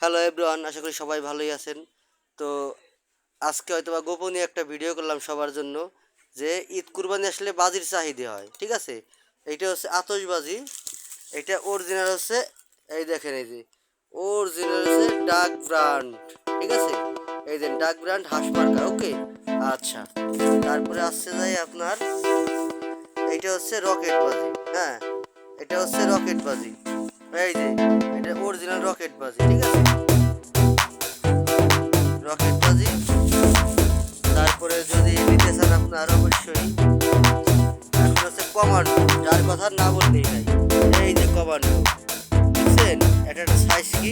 Hello everyone, আশা করি সবাই ভালোই আছেন। তো আজকে হয়তোবা গোপনীয় একটা ভিডিও করলাম সবার জন্য, যে ঈদ কুরবানি আসলে বাজির চাহিদা হয়, ঠিক আছে। এইটা হচ্ছে আতশবাজি। এটা অরিজিনাল হচ্ছে, এই দেখেন, এই যে অরিজিনাল হচ্ছে ডাক ব্র্যান্ড, ঠিক আছে। এই দেন ডাক ব্র্যান্ড হাঁসমার্কা, ওকে। আচ্ছা, তারপরে আসছে যাই আপনার, এইটা হচ্ছে রকেট বাজি। হ্যাঁ, এটা হচ্ছে রকেট বাজি। এই যে এটা অরিজিনাল রকেট বাজি, ঠিক আছে, রকেট বাজি। তারপরে যদি নিতে চান আপনার, অবশ্যই এখন হচ্ছে কমান্ডো, যার কথা না বললেই নাই। এই যে কমান্ডো, বুঝছেন, এটা একটা সাইজ কি